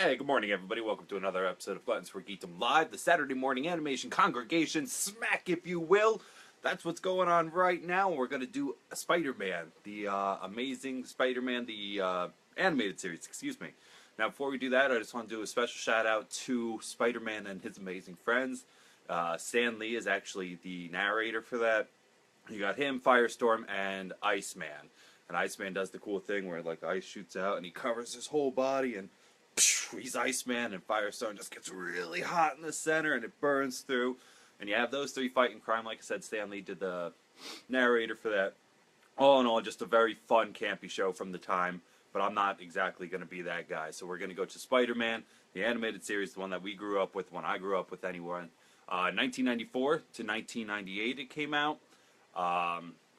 Hey, good morning, everybody. Welcome to another episode of Gluttons for Geekdom Live, the Saturday morning animation congregation smack, if you will. That's what's going on right now. We're going to do Spider-Man, the amazing Spider-Man, the animated series, excuse me. Now, before we do that, I just want to do a special shout-out to Spider-Man and his amazing friends. Stan Lee is actually the narrator for that. You got him, Firestorm, and Iceman. And Iceman does the cool thing where, like, ice shoots out and he covers his whole body and he's Iceman, and Firestorm just gets really hot in the center and it burns through. And you have those three fighting crime. Like I said, Stan Lee did the narrator for that. All in all, just a very fun, campy show from the time. But I'm not exactly going to be that guy. So we're going to go to Spider-Man, the animated series, the one that we grew up with, when I grew up with anyone. 1994 to 1998 it came out.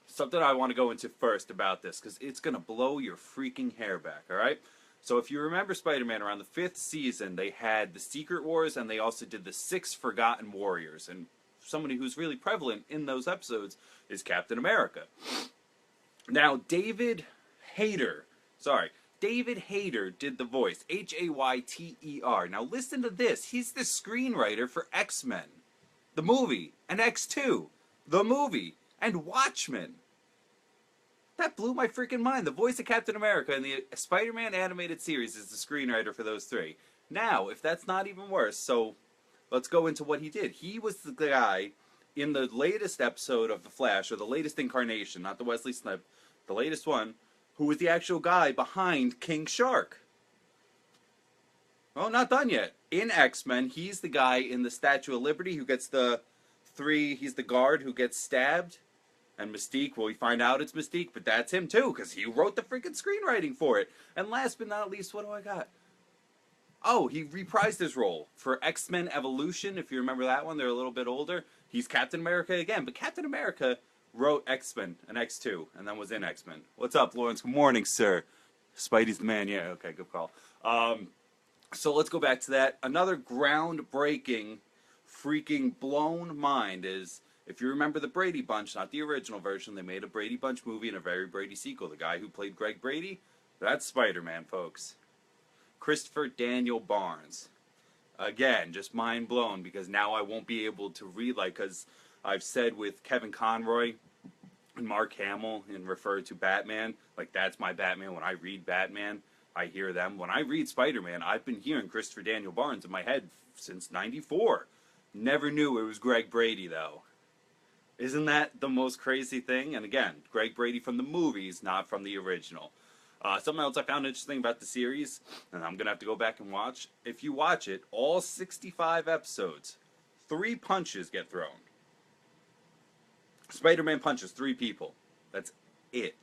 Something I want to go into first about this, because it's going to blow your freaking hair back, alright? So if you remember Spider-Man, around the 5th season, they had the Secret Wars, and they also did the 6 Forgotten Warriors. And somebody who's really prevalent in those episodes is Captain America. Now, David Hayter did the voice, Hayter. Now listen to this, he's the screenwriter for X-Men, the movie, and X2, the movie, and Watchmen. That blew my freaking mind. The voice of Captain America in the Spider-Man animated series is the screenwriter for those three. Now, if that's not even worse, so let's go into what he did. He was the guy in the latest episode of The Flash, or the latest incarnation, not the Wesley Snipes, the latest one, who was the actual guy behind King Shark. Well, not done yet. In X-Men, he's the guy in the Statue of Liberty who gets he's the guard who gets stabbed. And Mystique, well, we find out it's Mystique, but that's him too, because he wrote the freaking screenwriting for it. And last but not least, what do I got? Oh, he reprised his role for X-Men Evolution. If you remember that one, they're a little bit older. He's Captain America again, but Captain America wrote X-Men and X2, and then was in X-Men. What's up, Lawrence? Good morning, sir. Spidey's the man. Yeah, okay, good call. So let's go back to that. Another groundbreaking, freaking blown mind is, if you remember the Brady Bunch, not the original version, they made a Brady Bunch movie and a very Brady sequel. The guy who played Greg Brady, that's Spider-Man, folks. Christopher Daniel Barnes. Again, just mind blown, because now I won't be able to read, because I've said with Kevin Conroy and Mark Hamill and refer to Batman, like that's my Batman. When I read Batman, I hear them. When I read Spider-Man, I've been hearing Christopher Daniel Barnes in my head since '94. Never knew it was Greg Brady, though. Isn't that the most crazy thing? And again, Greg Brady from the movies, not from the original. Something else I found interesting about the series, and I'm going to have to go back and watch. If you watch it, all 65 episodes, 3 punches get thrown. Spider-Man punches 3 people. That's it.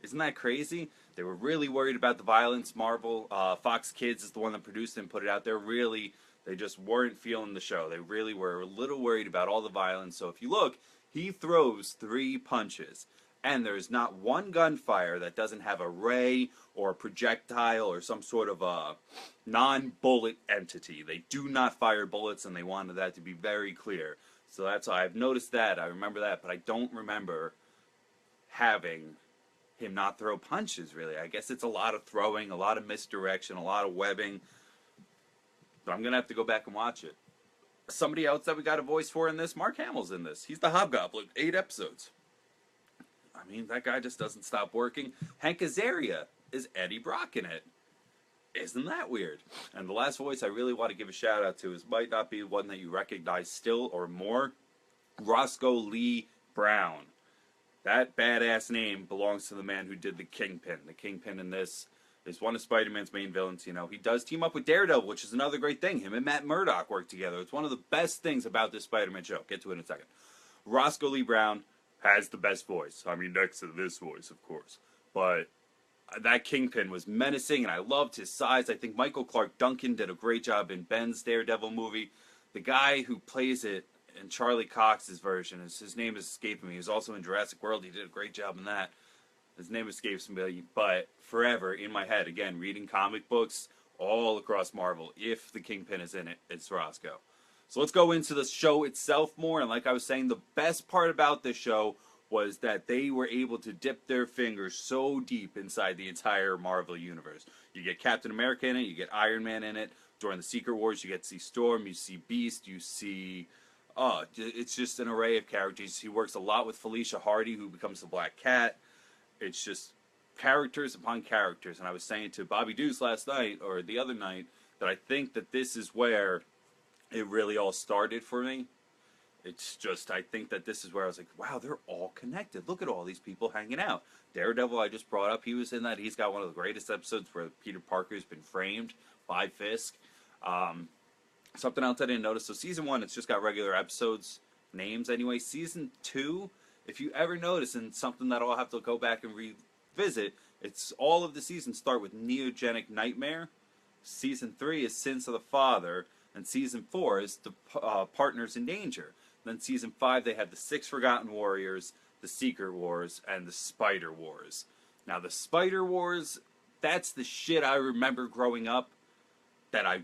Isn't that crazy? They were really worried about the violence. Marvel, Fox Kids is the one that produced it and put it out there. Really, they just weren't feeling the show. They really were a little worried about all the violence. So if you look, he throws 3 punches, and there's not one gunfire that doesn't have a ray or a projectile or some sort of a non-bullet entity. They do not fire bullets, and they wanted that to be very clear. So that's why I've noticed that. I remember that, but I don't remember having him not throw punches, really. I guess it's a lot of throwing, a lot of misdirection, a lot of webbing. But I'm going to have to go back and watch it. Somebody else that we got a voice for in this, Mark Hamill's in this. He's the Hobgoblin, 8 episodes. I mean, that guy just doesn't stop working. Hank Azaria is Eddie Brock in it. Isn't that weird? And the last voice I really want to give a shout out to might not be one that you recognize still or more. Roscoe Lee Brown. That badass name belongs to the man who did the Kingpin. The Kingpin in this is one of Spider-Man's main villains. You know, he does team up with Daredevil, which is another great thing. Him and Matt Murdock work together. It's one of the best things about this Spider-Man show. Get to it in a second. Roscoe Lee Brown has the best voice. I mean, next to this voice, of course. But that Kingpin was menacing, and I loved his size. I think Michael Clark Duncan did a great job in Ben's Daredevil movie. The guy who plays it in Charlie Cox's version, his name is escaping me. He was also in Jurassic World. He did a great job in that. His name escapes me, but forever in my head, again, reading comic books all across Marvel, if the Kingpin is in it, it's Roscoe. So let's go into the show itself more, and like I was saying, the best part about this show was that they were able to dip their fingers so deep inside the entire Marvel universe. You get Captain America in it, you get Iron Man in it. During the Secret Wars, you get to see Storm, you see Beast, you see... Oh, it's just an array of characters. He works a lot with Felicia Hardy, who becomes the Black Cat. It's just characters upon characters. And I was saying to Bobby Deuce last night, or the other night, that I think that this is where it really all started for me. It's just, I think that this is where I was like, wow, they're all connected. Look at all these people hanging out. Daredevil, I just brought up, he was in that. He's got one of the greatest episodes where Peter Parker's been framed by Fisk. Something else I didn't notice. So season 1, it's just got regular episodes, names anyway. Season 2, if you ever notice, and something that I'll have to go back and revisit, it's all of the seasons start with Neogenic Nightmare. Season 3 is Sins of the Father. And season 4 is the Partners in Danger. Then season 5, they had the 6 Forgotten Warriors, the Secret Wars, and the Spider Wars. Now, the Spider Wars, that's the shit I remember growing up that I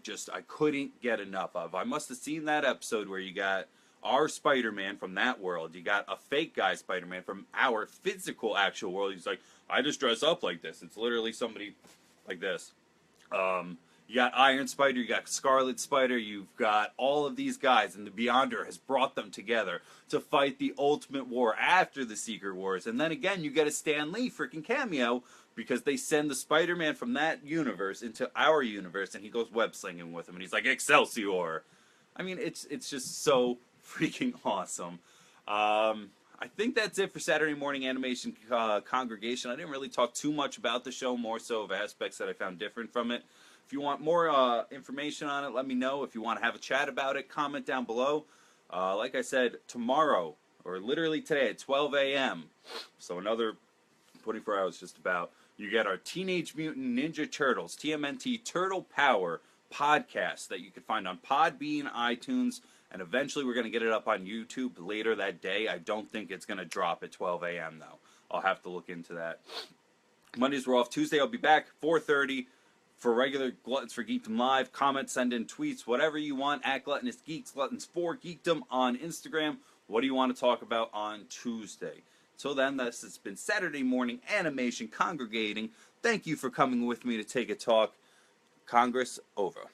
couldn't get enough of. I must have seen that episode where you got our Spider-Man from that world. You got a fake guy Spider-Man from our physical actual world. He's like, I just dress up like this. It's literally somebody like this. You got Iron Spider, you got Scarlet Spider, you've got all of these guys, and the Beyonder has brought them together to fight the ultimate war after the Secret Wars. And then again, you get a Stan Lee freaking cameo, because they send the Spider-Man from that universe into our universe, and he goes web-slinging with him, and he's like, Excelsior! I mean, it's just so freaking awesome. I think that's it for Saturday Morning Animation Congregation. I didn't really talk too much about the show, more so of aspects that I found different from it. If you want more information on it, let me know. If you want to have a chat about it, comment down below. Like I said, tomorrow, or literally today at 12 a.m., so another 24 hours just about, you get our Teenage Mutant Ninja Turtles, TMNT Turtle Power podcast that you can find on Podbean, iTunes, and eventually we're going to get it up on YouTube later that day. I don't think it's going to drop at 12 a.m. though. I'll have to look into that. Mondays we're off. Tuesday I'll be back, 4:30. For regular Gluttons for Geekdom Live. Comment, send in tweets, whatever you want, at Gluttonous Geeks, Gluttons for Geekdom on Instagram. What do you want to talk about on Tuesday? Till then, this has been Saturday Morning Animation Congregating. Thank you for coming with me to take a talk. Congress over.